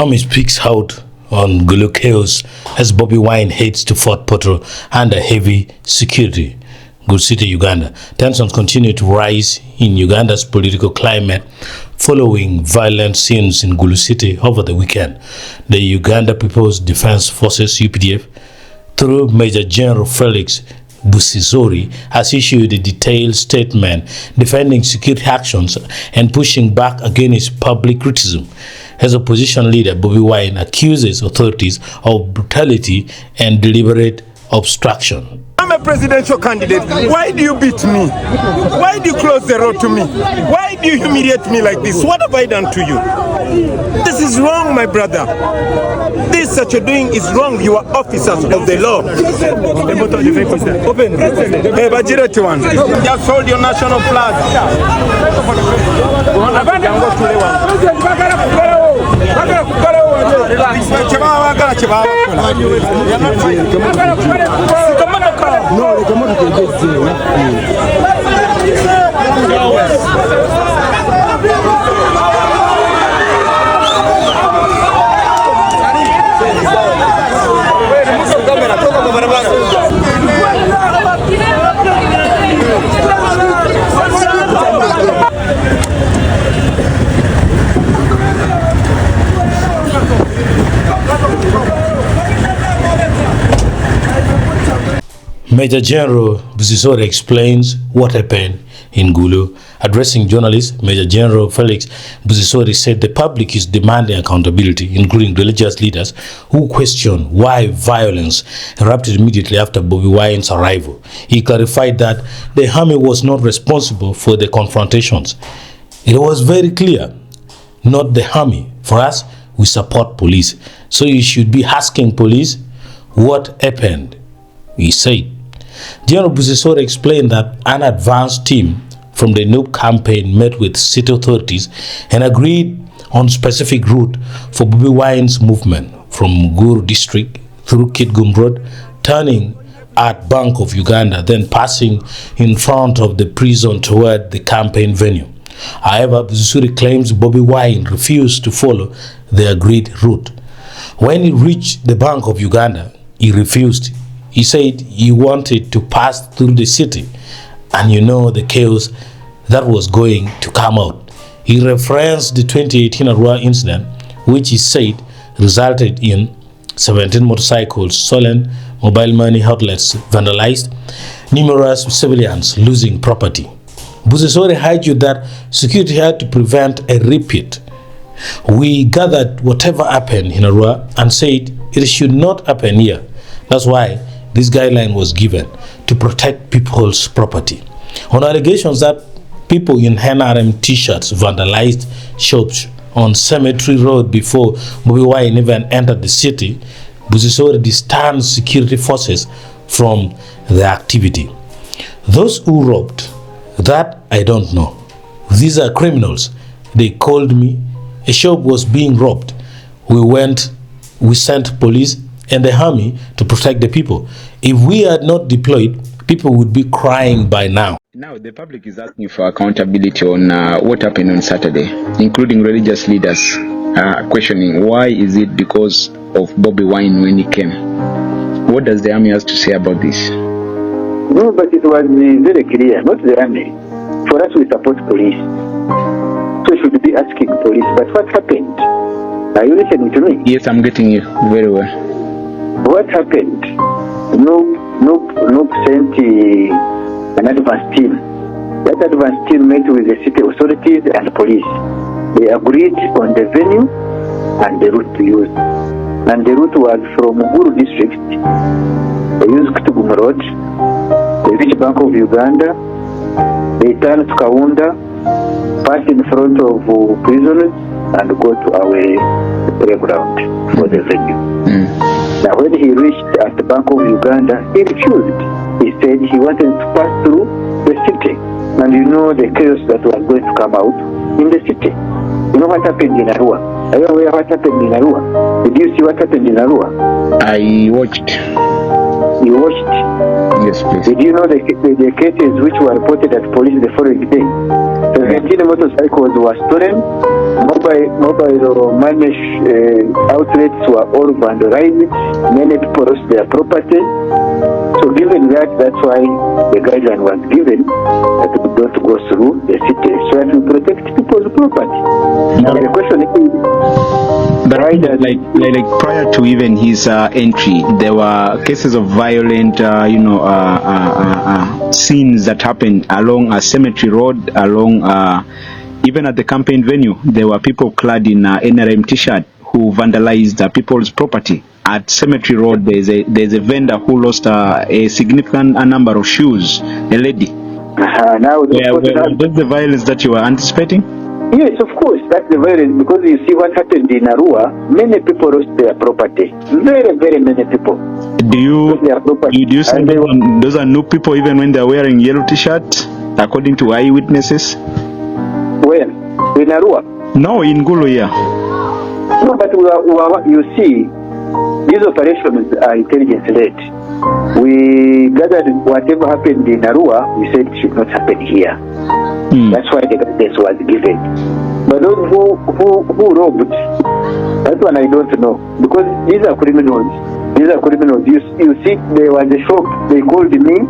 Army speaks out on Gulu chaos as Bobi Wine heads to Fort Batoro under heavy security. Good City, Uganda. Tensions continue to rise in Uganda's political climate following violent scenes in Gulu City over the weekend. The Uganda People's Defense Forces (UPDF), through Major General Felix Busizori, has issued a detailed statement defending security actions and pushing back against public criticism. As opposition leader Bobi Wine accuses authorities of brutality and deliberate obstruction. I'm a presidential candidate. Why do you beat me? Why do you close the road to me? Why do you humiliate me like this? What have I done to you? This is wrong, my brother. This that you're doing is wrong. You are officers of the law. Open. Hey, you have sold your national flag. Major General Busizori explains what happened in Gulu. Addressing journalists, Major General Felix Busizori said the public is demanding accountability, including religious leaders who question why violence erupted immediately after Bobi Wine's arrival. He clarified that the army was not responsible for the confrontations. It was very clear, not the army. For us, we support police. So you should be asking police what happened, he said. General Busizori explained that an advanced team from the NUP campaign met with city authorities and agreed on specific route for Bobi Wine's movement from Guru district through Kitgum Road, turning at Bank of Uganda, then passing in front of the prison toward the campaign venue. However, Busizori claims Bobi Wine refused to follow the agreed route. When he reached the Bank of Uganda, he refused. He said he wanted to pass through the city, and you know the chaos that was going to come out. He referenced the 2018 Arua incident, which he said resulted in 17 motorcycles stolen, mobile money outlets vandalized, numerous civilians losing property. Busizori argued that security had to prevent a repeat. We gathered whatever happened in Arua and said it should not happen here. That's why this guideline was given to protect people's property. On allegations that people in NRM t-shirts vandalized shops on Cemetery Road before Bobi Wine even entered the city, Busizori distanced security forces from the activity. Those who robbed, that I don't know. These are criminals. They called me. A shop was being robbed. We sent police and the army to protect the people. If we had not deployed, people would be crying by now. Now the public is asking for accountability on what happened on Saturday, including religious leaders questioning why is it because of Bobi Wine when he came. What does the army have to say about this? No, but it was very clear, not the army. For us, we support police. So we should be asking police, but what happened? Are you listening to me? Yes, I'm getting you very well. What happened? No sent an advance team. That advance team met with the city authorities and police. They agreed on the venue and the route to use. And the route was from Guru district. They used Kitgum Road. They reached Bank of Uganda. They turned to Kaunda, passed in front of prisoners, and go to our playground for the venue. Now when he reached at the Bank of Uganda, he refused. He said he wanted to pass through the city. And you know the chaos that was going to come out in the city. You know what happened in Arua? Are you aware what happened in Arua? Did you see what happened in Arua? I watched. You watched? Yes, please. Did you know the cases which were reported at police the following day? 17 motorcycles were stolen, mobile money outlets were all vandalized. Many people lost their property. So given that, that's why the guideline was given that we don't go through the city so that we protect people's property. Now the question is, but like prior to even his entry, there were cases of violent, scenes that happened along a cemetery road, along even at the campaign venue. There were people clad in NRM t-shirt who vandalized people's property. At Cemetery Road, there's a vendor who lost a significant number of shoes, a lady. Now that's the violence that you are anticipating? Yes, of course, that's the violence, because you see what happened in Arua. Many people lost their property. Very, very many people. Do you say those are new people even when they're wearing yellow t-shirts, according to eyewitnesses? Where? In Arua? No, in Gulu, yeah. No, but you see, these operations are intelligence-led. We gathered whatever happened in Arua, we said it should not happen here. That's why the guidance was given. But those who robbed, that one I don't know. Because these are criminals. You see, there was a shop, they called me,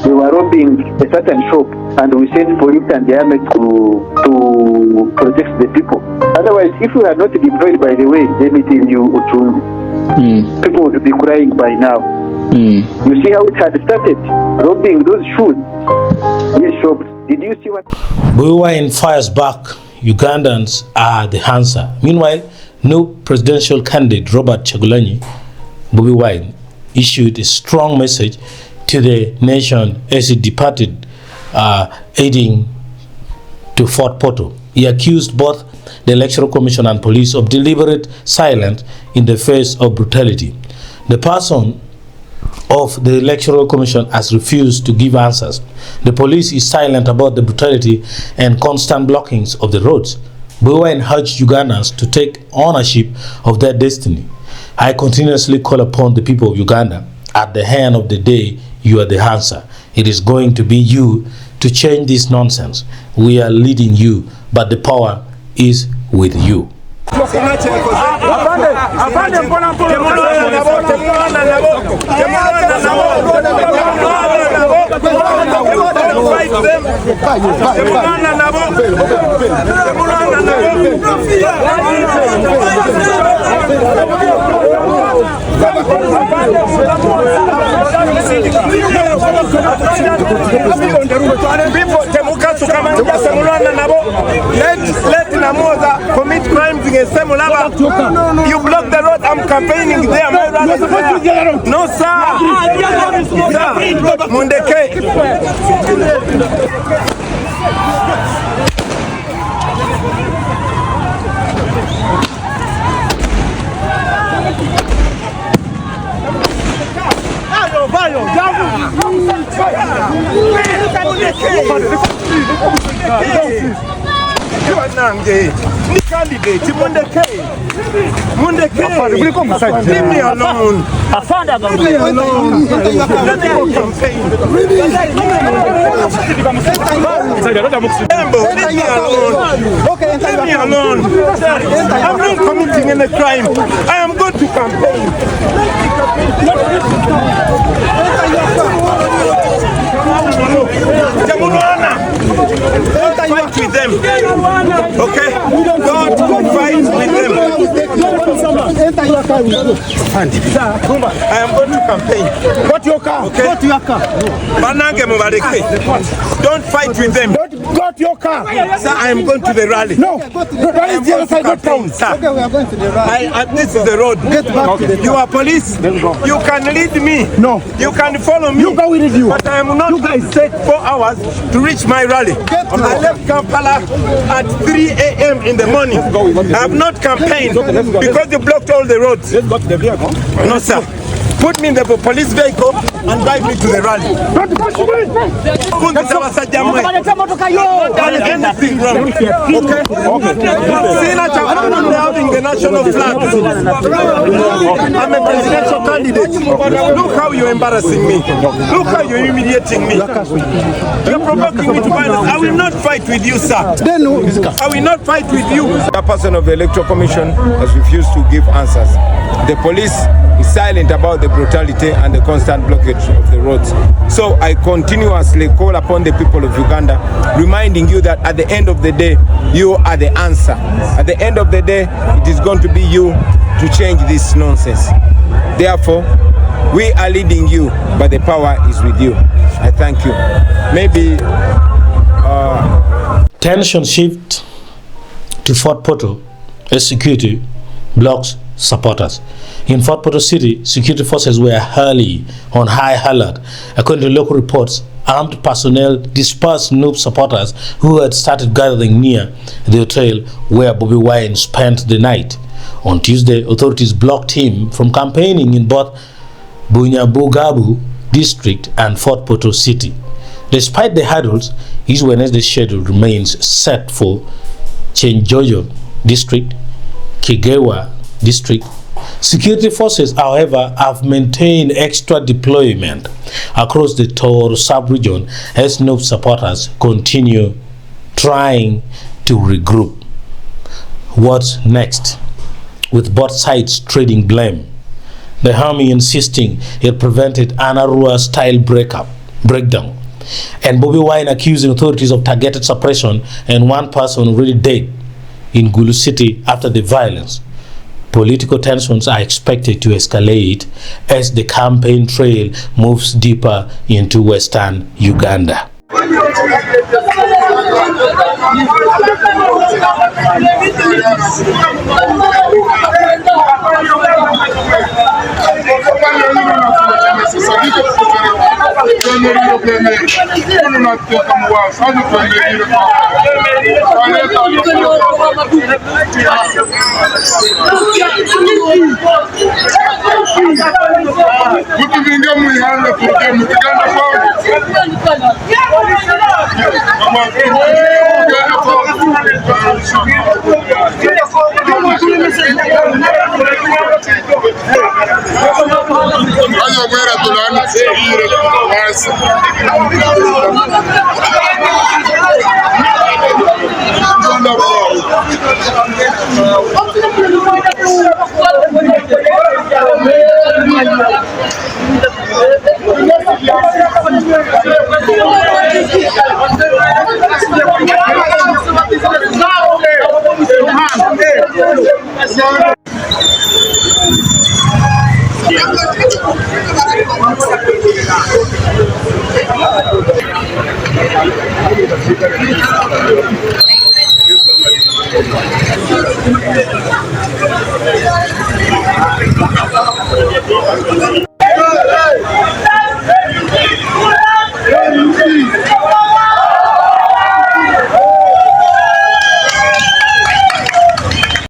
they were robbing a certain shop, and we sent police and the army to protect the people. Otherwise, if we are not deployed, by the way, let me tell you, people would be crying by now. You see how it had started, robbing those shoes, these shops. Did you see what? Bobi Wine fires back. Ugandans are the answer. Meanwhile, new presidential candidate Robert Chagulanyi, Bobi Wine, issued a strong message to the nation as he departed, heading to Fort Portal. He accused both the Electoral Commission and police of deliberate silence in the face of brutality. The person of the Electoral Commission has refused to give answers. The police is silent about the brutality and constant blockings of the roads. Bobi Wine urged Ugandans to take ownership of their destiny. I continuously call upon the people of Uganda. At the end of the day, you are the answer. It is going to be you to change this nonsense. We are leading you, but the power is with you. Let Namoza commit crimes against them. You block the road, I'm campaigning there. No, sir. Mundeke. Candidate, Mundeke, leave me alone. Leave me alone. Let me campaign. Leave me alone. I'm not committing any crime. I am going to campaign. Don't fight with them. Okay? Don't fight with them. I am going to campaign. Go to your car. Okay? Go to your car. Don't fight with them. Go to your car. Sir, I am going to the rally. No. The rally is the other side of town. Sir. Okay, we are going to the rally. This is the road. Get back to the You are police. You can lead me. No. You can follow me. You go with you. But I am not going to take 4 hours to reach my rally. I left Kampala at 3 a.m. in the morning. I have not campaigned because you blocked all the roads. Let's go to the vehicle. No, sir. put me in the police vehicle and drive me to the rally. Anything wrong. Okay? The national flag. I'm a presidential candidate. Look how you're embarrassing me. Look how you're humiliating me. You're provoking me to violence. I will not fight with you, sir. I will not fight with you. The person of the Electoral Commission has refused to give answers. The police is silent about the brutality and the constant blockage of the roads. So I continuously call upon the people of Uganda, reminding you that at the end of the day, you are the answer. At the end of the day, it is going to be you to change this nonsense. Therefore, we are leading you, but the power is with you. I thank you. Maybe tension shift to Fort Portal as security blocks supporters. In Fort Portal City, security forces were early on high alert. According to local reports, armed personnel dispersed Noob supporters who had started gathering near the hotel where Bobi Wine spent the night. On Tuesday, authorities blocked him from campaigning in both Bunyabugabu district and Fort Portal City. Despite the hurdles, his Wednesday schedule remains set for Chenjojo district, Kigewa district. Security forces, however, have maintained extra deployment across the Toro sub-region as Noob supporters continue trying to regroup. What's next? With both sides trading blame, the army insisting it prevented an Arua-style breakdown, and Bobi Wine accusing authorities of targeted suppression and one person already dead in Gulu City after the violence. Political tensions are expected to escalate as the campaign trail moves deeper into western Uganda.